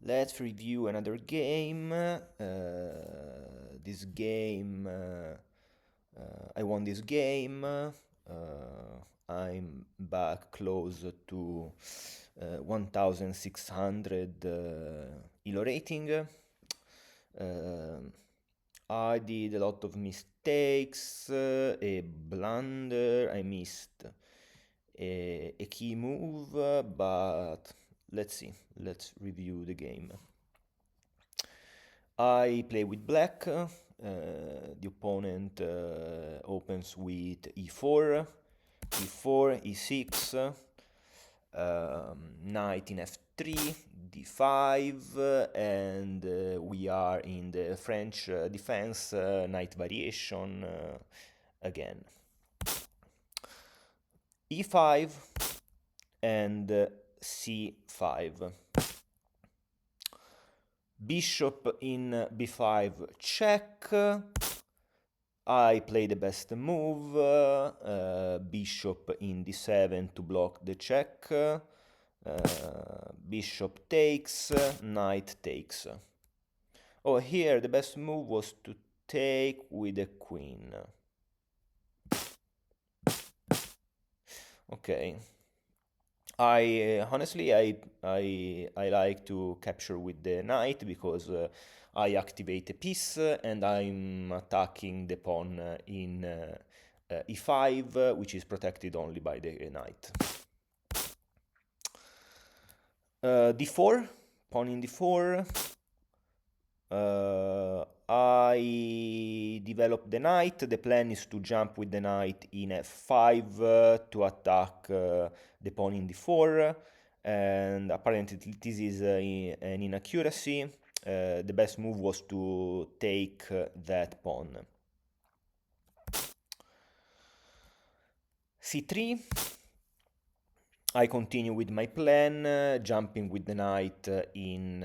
Let's review another game. This game, I won this game. I'm back close to 1600 ELO rating. I did a lot of mistakes, a blunder, I missed a key move, but let's see, let's review the game. I play with black, the opponent opens with e4, e4, e6, knight in f3, d5, and we are in the French defense, knight variation again. e5 and c5. Bishop in b5 check. I play the best move, bishop in d7 to block the check, bishop takes, knight takes. Oh, here the best move was to take with a queen. Okay. I honestly I like to capture with the knight because I activate a piece and I'm attacking the pawn in e5, which is protected only by the knight. d4, pawn in d4. I develop the knight. The plan is to jump with the knight in f5 to attack the pawn in d4, and apparently this is an inaccuracy. The best move was to take that pawn. c3. I continue with my plan, jumping with the knight in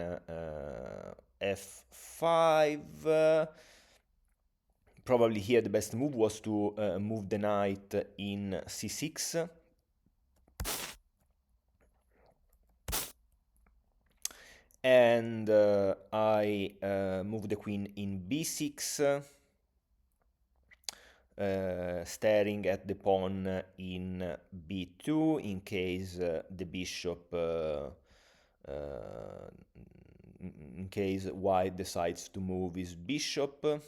f5. Probably here the best move was to move the knight in c6. And I move the queen in b6, staring at the pawn in b2 in case the bishop, in case white decides to move his bishop.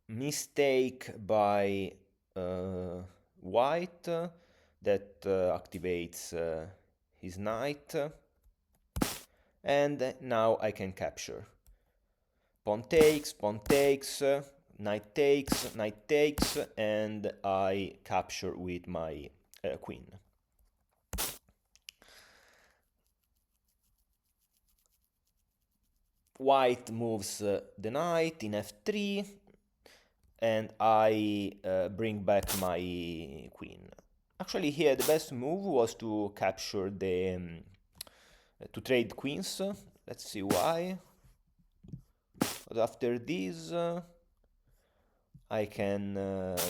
Mistake by white that activates his knight, and now I can capture. Pawn takes, knight takes, and I capture with my queen. White moves the knight in f3, and I bring back my queen. Actually, here the best move was to capture the to trade queens. Let's see why. But after this, I can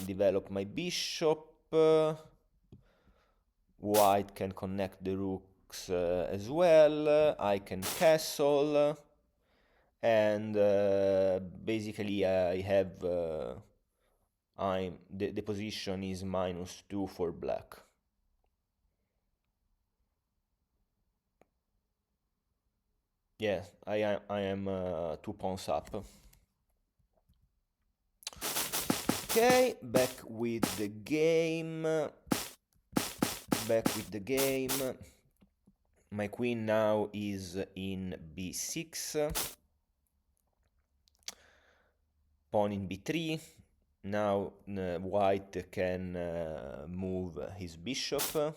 develop my bishop. White can connect the rooks as well. I can castle. And basically I have the position is -2 for black. Yeah, I am 2 pawns up. Okay, back with the game. My queen now is in b6. Pawn in b3. Now white can move his bishop.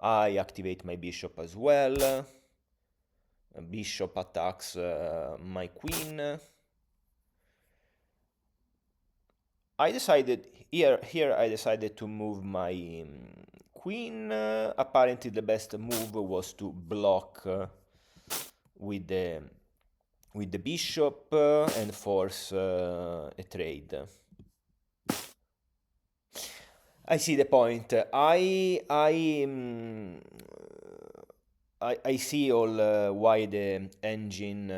I activate my bishop as well. Bishop attacks my queen. I decided here I decided to move my queen. Apparently the best move was to block with the bishop and force a trade. I see the point. I see all why the engine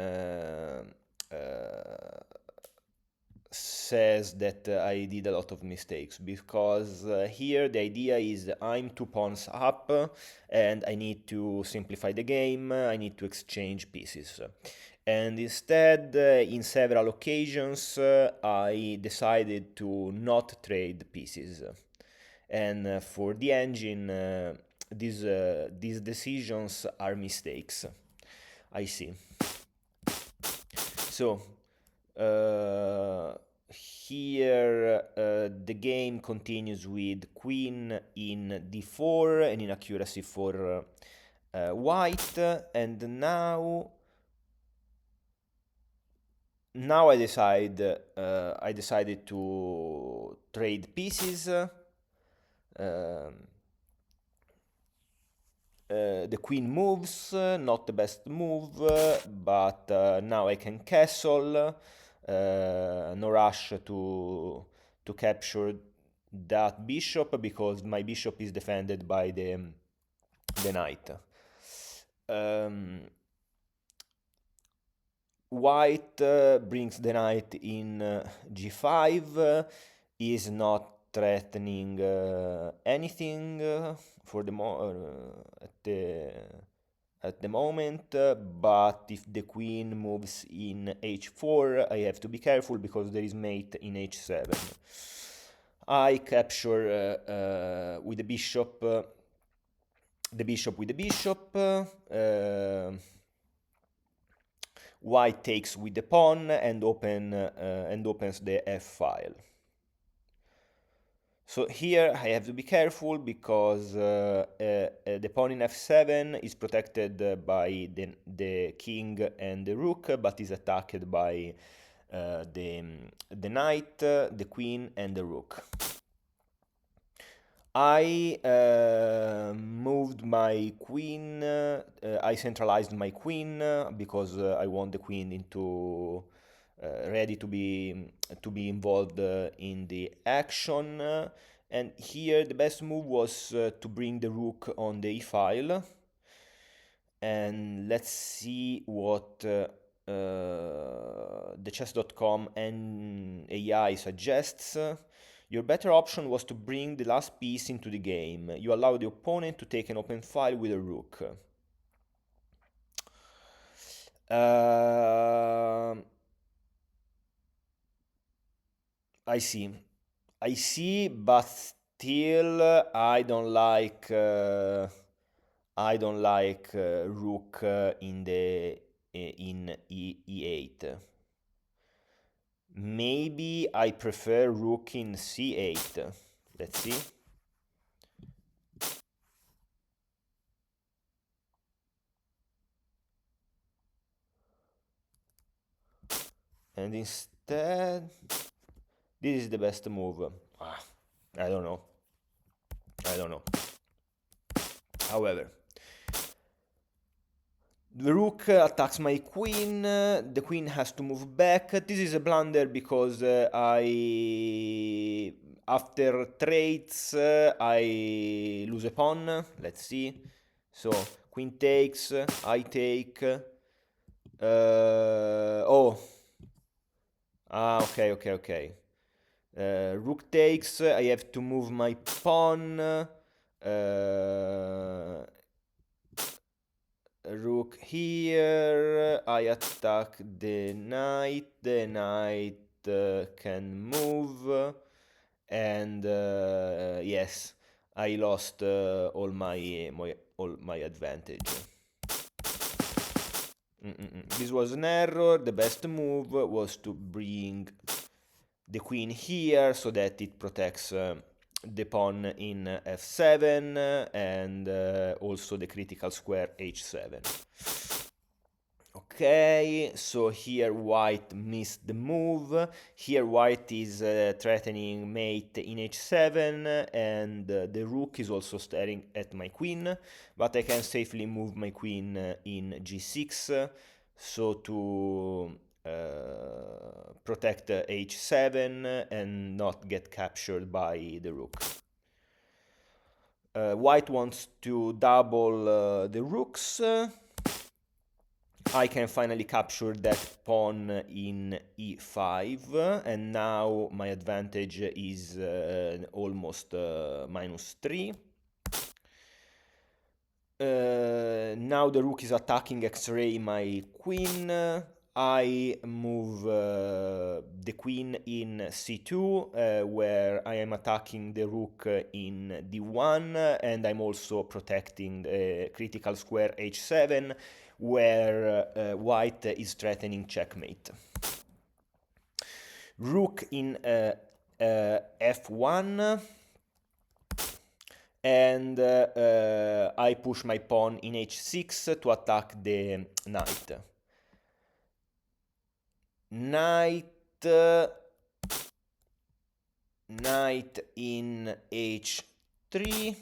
says that I did a lot of mistakes because here the idea is I'm 2 pawns up and I need to simplify the game, I need to exchange pieces. And instead, in several occasions, I decided to not trade pieces. And for the engine, these decisions are mistakes. I see. So, uh, here the game continues with queen in d4 and inaccuracy for white, and now I decided to trade pieces. The queen moves, not the best move, but now I can castle. No rush to capture that bishop because my bishop is defended by the knight. White brings the knight in g5, is not threatening anything for at the moment, but if the queen moves in h4, I have to be careful because there is mate in h7. I capture with the bishop with the bishop. White takes with the pawn and opens the f file. So here I have to be careful because the pawn in f7 is protected by the king and the rook, but is attacked by the knight, the queen, and the rook. I moved my queen, I centralized my queen because I want the queen into ready to be involved in the action. And here the best move was to bring the rook on the e-file. And let's see what the chess.com and AI suggests. Your better option was to bring the last piece into the game. You allow the opponent to take an open file with a rook. I see. I see, but still, I don't like rook in e8. Maybe I prefer rook in c8. Let's see. And instead, this is the best move. I don't know. I don't know. However, the rook attacks my queen. The queen has to move back. This is a blunder because after trades, I lose a pawn. Let's see. So, queen takes, I take. Oh. Ah, okay, okay, okay. Rook takes, I have to move my pawn. Rook here, I attack the knight can move, and yes, I lost all my advantage. This was an error. The best move was to bring the queen here so that it protects the pawn in f7 and also the critical square h7. Okay, so here white missed the move. Here white is threatening mate in h7 and the rook is also staring at my queen, but I can safely move my queen in g6 so to protect h7 and not get captured by the rook. White wants to double the rooks. I can finally capture that pawn in e5, and now my advantage is almost -3. Now the rook is attacking X-ray my queen. I move the queen in c2, where I am attacking the rook in d1, and I'm also protecting the critical square h7, where white is threatening checkmate. Rook in f1, and I push my pawn in h6 to attack the knight. Knight in h3.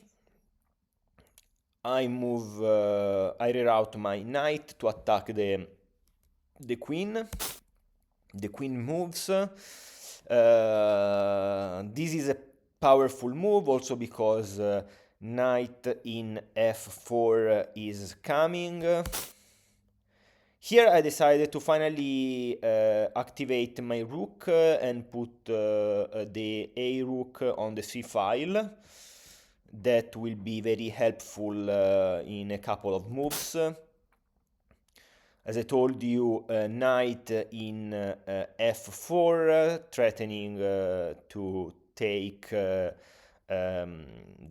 I reroute my knight to attack the queen. The queen moves. This is a powerful move also because knight in f4 is coming. Here I decided to finally activate my rook and put the a rook on the c file. That will be very helpful in a couple of moves. As I told you, knight in f4, threatening to take the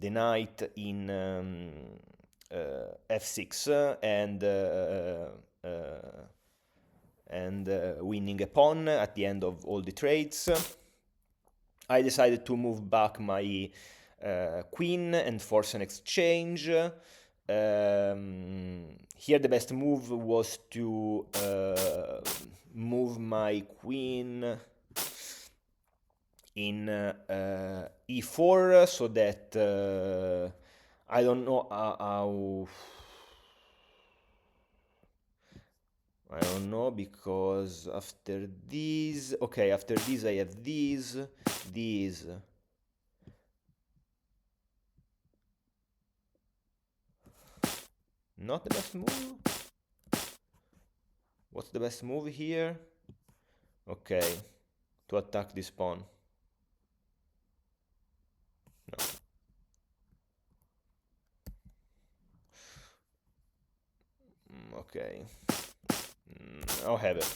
knight in f6 and winning a pawn at the end of all the trades. I decided to move back my queen and force an exchange. Here the best move was to move my queen in e4 so that I don't know how. I don't know, because after these, okay, after this I have these. Not the best move. What's the best move here? Okay, to attack this pawn. No. Okay. I'll have it.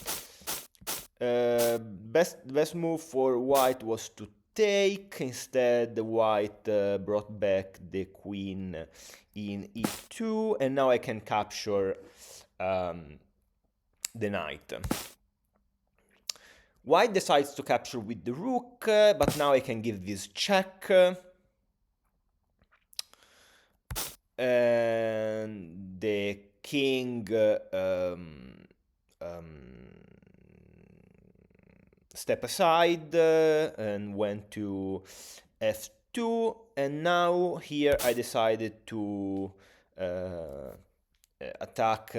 Best move for white was to take. Instead, the white brought back the queen in e2, and now I can capture the knight. White decides to capture with the rook, but now I can give this check. And the king step aside and went to f2, and now here I decided to attack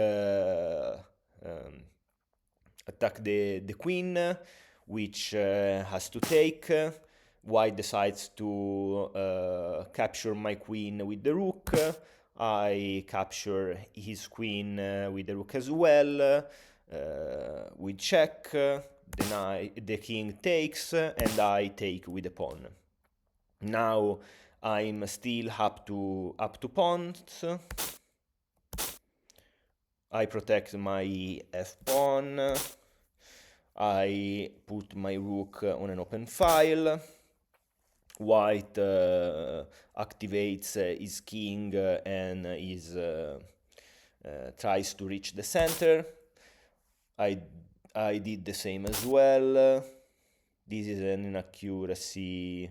the queen, which has to take. White decides to capture my queen with the rook. I capture his queen with the rook as well. We check. The king takes, and I take with the pawn. Now I'm still up to pawns. I protect my f pawn. I put my rook on an open file. White activates his king and tries to reach the center. I did the same as well. This is an inaccuracy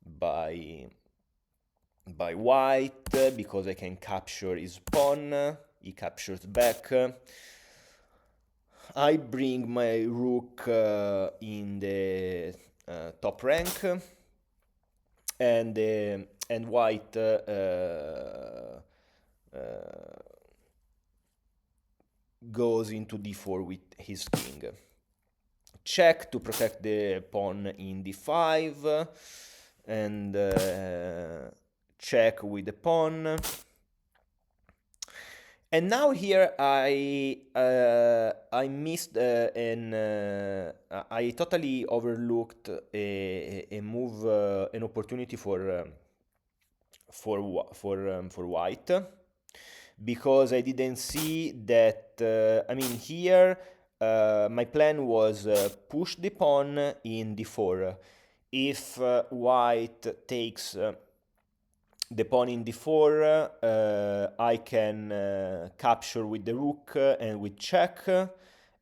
by white because I can capture his pawn. He captures back. I bring my rook in the top rank, and white goes into d4 with his king. Check to protect the pawn in d5, and check with the pawn. And now here I missed I totally overlooked a move, an opportunity for white, because I didn't see that. I mean, here my plan was push the pawn in d4. If white takes the pawn in d4, I can capture with the rook and with check,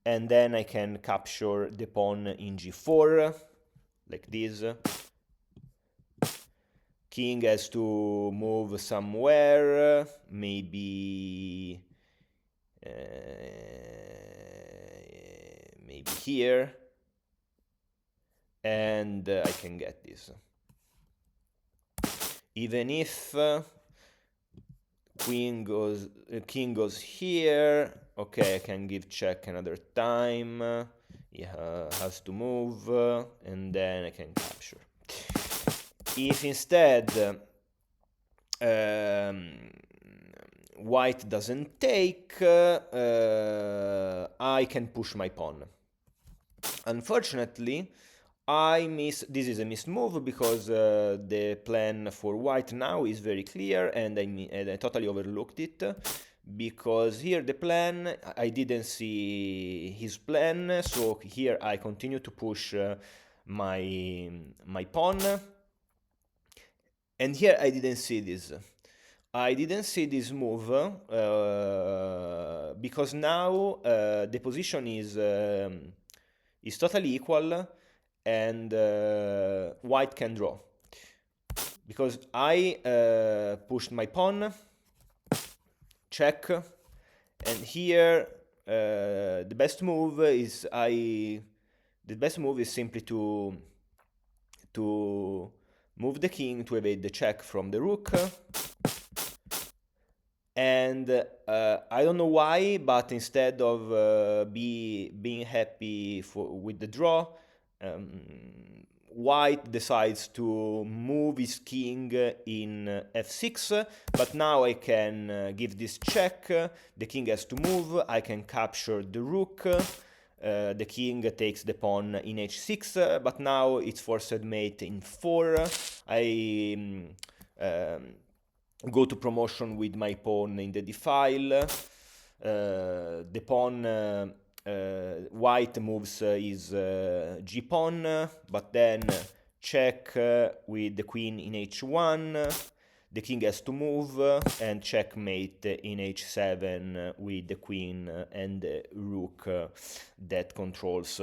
and then I can capture the pawn in g4, like this. King has to move somewhere, maybe maybe here, and I can get this. Even if king goes here, okay, I can give check another time. He has to move, and then I can capture. If instead white doesn't take, I can push my pawn. Unfortunately, this is a missed move, because the plan for white now is very clear, and I totally overlooked it, because here the plan, I didn't see his plan, so here I continue to push my pawn, and here I didn't see this. I didn't see this move because now the position is totally equal, and white can draw, because I pushed my pawn, check, and here the best move is simply to move the king to evade the check from the rook. And I don't know why, but instead of being happy with the draw, white decides to move his king in f6, but now I can give this check, the king has to move, I can capture the rook, the king takes the pawn in h6, but now it's forced mate in 4, I go to promotion with my pawn in the d-file, the pawn, white moves his g-pawn, but then check with the queen in h1, the king has to move, and checkmate in h7 with the queen and the rook that controls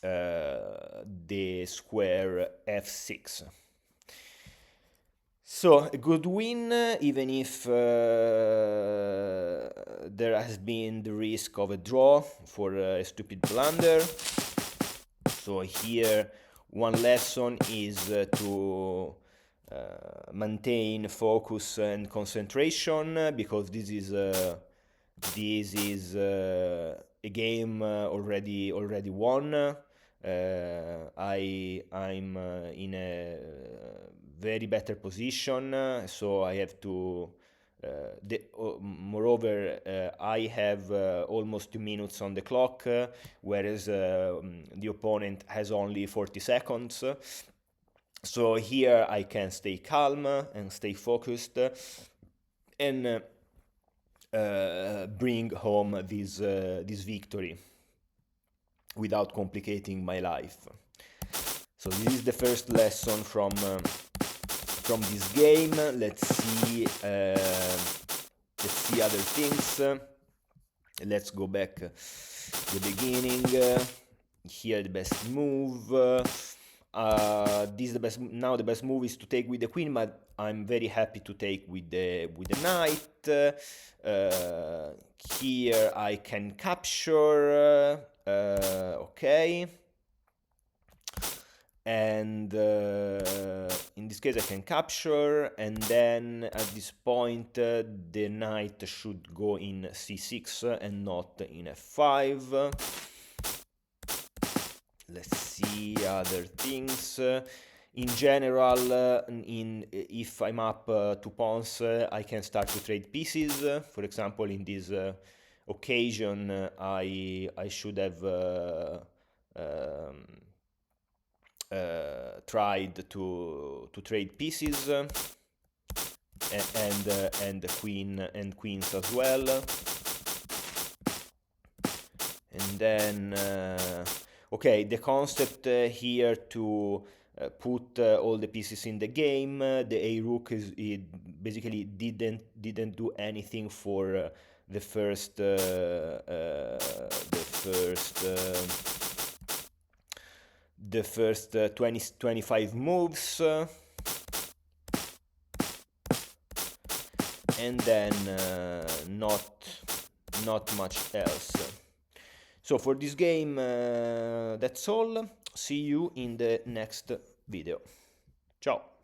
the square f6. So, a good win, even if there has been the risk of a draw for a stupid blunder. So here, one lesson is to maintain focus and concentration, because this is a game already won. I'm in a very better position, so I have to moreover I have almost 2 minutes on the clock, whereas the opponent has only 40 seconds, so here I can stay calm and stay focused and bring home this victory without complicating my life. So this is the first lesson from this game. Let's see other things. Let's go back to the beginning. Here the best move. This is the best. Now the best move is to take with the queen, but I'm very happy to take with the knight. Here I can capture. Okay. And in this case I can capture, and then at this point the knight should go in c6 and not in f5. Let's see other things. in general, if I'm up 2 pawns, I can start to trade pieces. For example, in this occasion, I should have tried to trade pieces and queen and queens as well. And then okay, the concept here to put all the pieces in the game. The A rook it basically didn't do anything for the first 25 moves, and then not much else. So for this game, that's all. See you in the next video. Ciao!